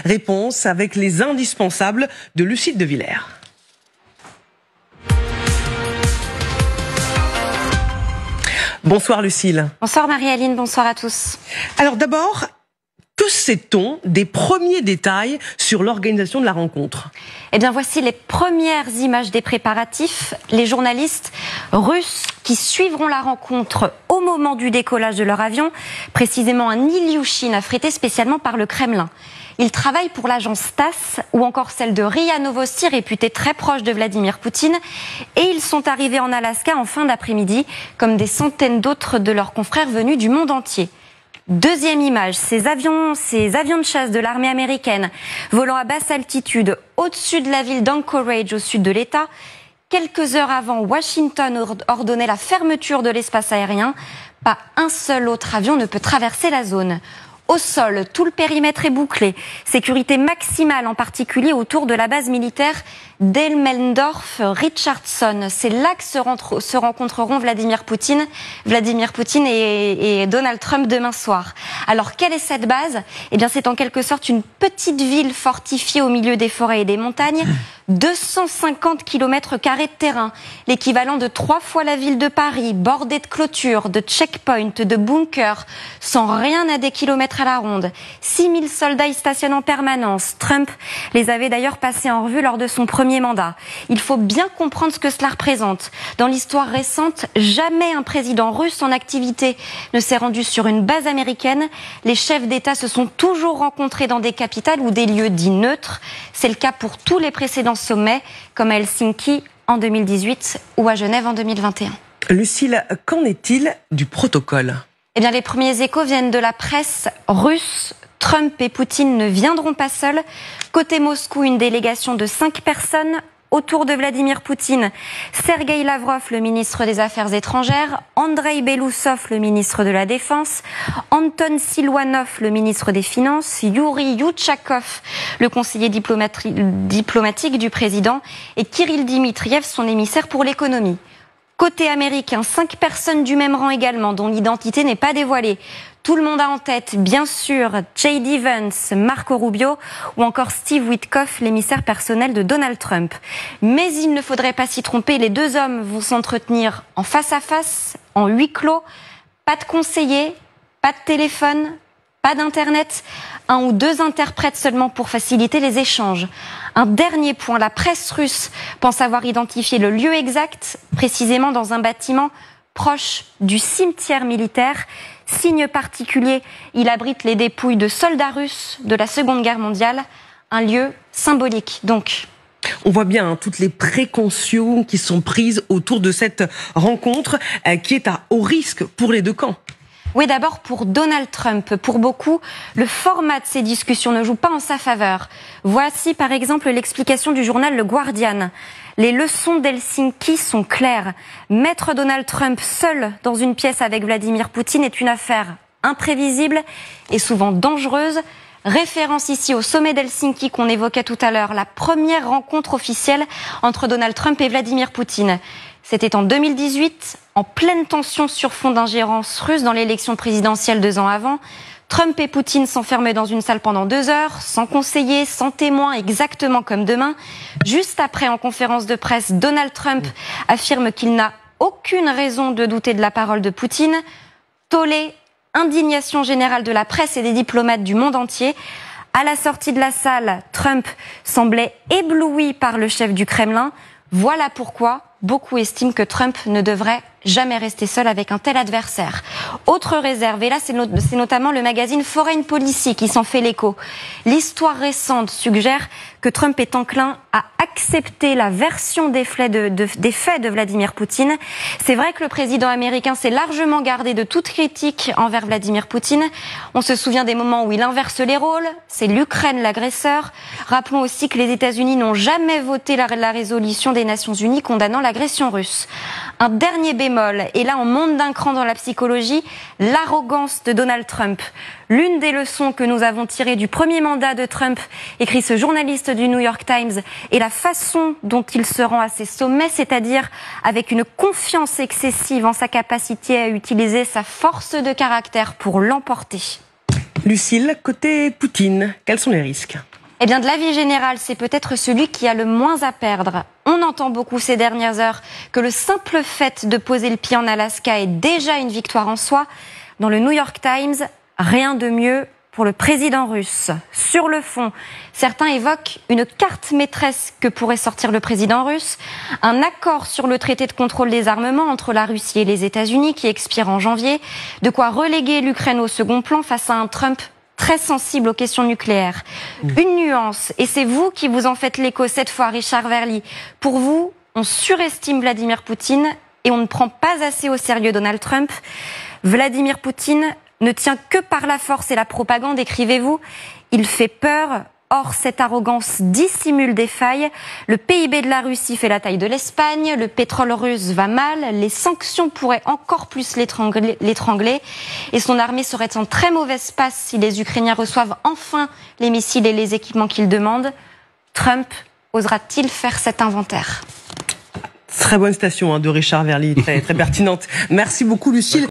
Réponse avec les indispensables de Lucille de Villers. Bonsoir Lucille. Bonsoir Marie-Aline, bonsoir à tous. Alors d'abord, que sait-on des premiers détails sur l'organisation de la rencontre ? Eh bien voici les premières images des préparatifs. Les journalistes russes qui suivront la rencontre au moment du décollage de leur avion, précisément un Ilyushin affrété spécialement par le Kremlin. Ils travaillent pour l'agence TASS ou encore celle de RIA Novosti, réputée très proche de Vladimir Poutine. Et ils sont arrivés en Alaska en fin d'après-midi, comme des centaines d'autres de leurs confrères venus du monde entier. Deuxième image, ces avions de chasse de l'armée américaine volant à basse altitude au-dessus de la ville d'Anchorage au sud de l'État. Quelques heures avant, Washington ordonnait la fermeture de l'espace aérien. Pas un seul autre avion ne peut traverser la zone. Au sol, tout le périmètre est bouclé. Sécurité maximale, en particulier autour de la base militaire d'Elmendorf-Richardson. C'est là que se rencontreront Vladimir Poutine et Donald Trump demain soir. Alors, quelle est cette base ? Eh bien, c'est en quelque sorte une petite ville fortifiée au milieu des forêts et des montagnes. 250 km² de terrain, l'équivalent de 3 fois la ville de Paris, bordée de clôtures, de checkpoints, de bunkers, sans rien à des kilomètres à la ronde. 6000 soldats y stationnent en permanence. Trump les avait d'ailleurs passés en revue lors de son premier mandat. Il faut bien comprendre ce que cela représente. Dans l'histoire récente, jamais un président russe en activité ne s'est rendu sur une base américaine. Les chefs d'État se sont toujours rencontrés dans des capitales ou des lieux dits neutres. C'est le cas pour tous les précédents sommets, comme à Helsinki en 2018 ou à Genève en 2021. Lucille, qu'en est-il du protocole ? Eh bien, les premiers échos viennent de la presse russe. Trump et Poutine ne viendront pas seuls. Côté Moscou, une délégation de 5 personnes. Autour de Vladimir Poutine, Sergueï Lavrov, le ministre des Affaires étrangères, Andrei Belousov, le ministre de la Défense, Anton Siluanov, le ministre des Finances, Yuri Yuchakov, le conseiller diplomatique du président, et Kirill Dmitriev, son émissaire pour l'économie. Côté américain, 5 personnes du même rang également, dont l'identité n'est pas dévoilée. Tout le monde a en tête, bien sûr, J.D. Vance, Marco Rubio ou encore Steve Witkoff, l'émissaire personnel de Donald Trump. Mais il ne faudrait pas s'y tromper, les deux hommes vont s'entretenir en face à face, en huis clos. Pas de conseillers, pas de téléphone, pas d'internet, 1 ou 2 interprètes seulement pour faciliter les échanges. Un dernier point, la presse russe pense avoir identifié le lieu exact, précisément dans un bâtiment proche du cimetière militaire. Signe particulier, il abrite les dépouilles de soldats russes de la Seconde Guerre mondiale, un lieu symbolique donc. On voit bien toutes les précautions qui sont prises autour de cette rencontre qui est à haut risque pour les deux camps. Oui, d'abord pour Donald Trump. Pour beaucoup, le format de ces discussions ne joue pas en sa faveur. Voici par exemple l'explication du journal Le Guardian. Les leçons d'Helsinki sont claires. Mettre Donald Trump seul dans une pièce avec Vladimir Poutine est une affaire imprévisible et souvent dangereuse. Référence ici au sommet d'Helsinki qu'on évoquait tout à l'heure, la première rencontre officielle entre Donald Trump et Vladimir Poutine. C'était en 2018, en pleine tension sur fond d'ingérence russe dans l'élection présidentielle 2 ans avant. Trump et Poutine s'enfermaient dans une salle pendant 2 heures, sans conseiller, sans témoin, exactement comme demain. Juste après, en conférence de presse, Donald Trump affirme qu'il n'a aucune raison de douter de la parole de Poutine. Tollé, indignation générale de la presse et des diplomates du monde entier. À la sortie de la salle, Trump semblait ébloui par le chef du Kremlin. Voilà pourquoi beaucoup estiment que Trump ne devrait jamais rester seul avec un tel adversaire. Autre réserve, et là c'est notamment le magazine Foreign Policy qui s'en fait l'écho. L'histoire récente suggère que Trump est enclin à accepter la version des faits de Vladimir Poutine. C'est vrai que le président américain s'est largement gardé de toute critique envers Vladimir Poutine. On se souvient des moments où il inverse les rôles, c'est l'Ukraine l'agresseur. Rappelons aussi que les États-Unis n'ont jamais voté la résolution des Nations Unies condamnant l'agression russe. Un dernier bémol, et là on monte d'un cran dans la psychologie, l'arrogance de Donald Trump. L'une des leçons que nous avons tirées du premier mandat de Trump, écrit ce journaliste du New York Times, est la façon dont il se rend à ses sommets, c'est-à-dire avec une confiance excessive en sa capacité à utiliser sa force de caractère pour l'emporter. Lucille, côté Poutine, quels sont les risques ? Eh bien, de l'avis général, c'est peut-être celui qui a le moins à perdre. On entend beaucoup ces dernières heures que le simple fait de poser le pied en Alaska est déjà une victoire en soi. Dans le New York Times, rien de mieux pour le président russe. Sur le fond, certains évoquent une carte maîtresse que pourrait sortir le président russe, un accord sur le traité de contrôle des armements entre la Russie et les États-Unis qui expire en janvier, de quoi reléguer l'Ukraine au second plan face à un Trump très sensible aux questions nucléaires. Une nuance, et c'est vous qui vous en faites l'écho cette fois, Richard Verly. Pour vous, on surestime Vladimir Poutine et on ne prend pas assez au sérieux Donald Trump. Vladimir Poutine ne tient que par la force et la propagande, écrivez-vous. Il fait peur. Or, cette arrogance dissimule des failles. Le PIB de la Russie fait la taille de l'Espagne, le pétrole russe va mal, les sanctions pourraient encore plus l'étrangler et son armée serait en très mauvaise passe si les Ukrainiens reçoivent enfin les missiles et les équipements qu'ils demandent. Trump osera-t-il faire cet inventaire ? Très bonne citation de Richard Verly, très pertinente. Merci beaucoup Lucille.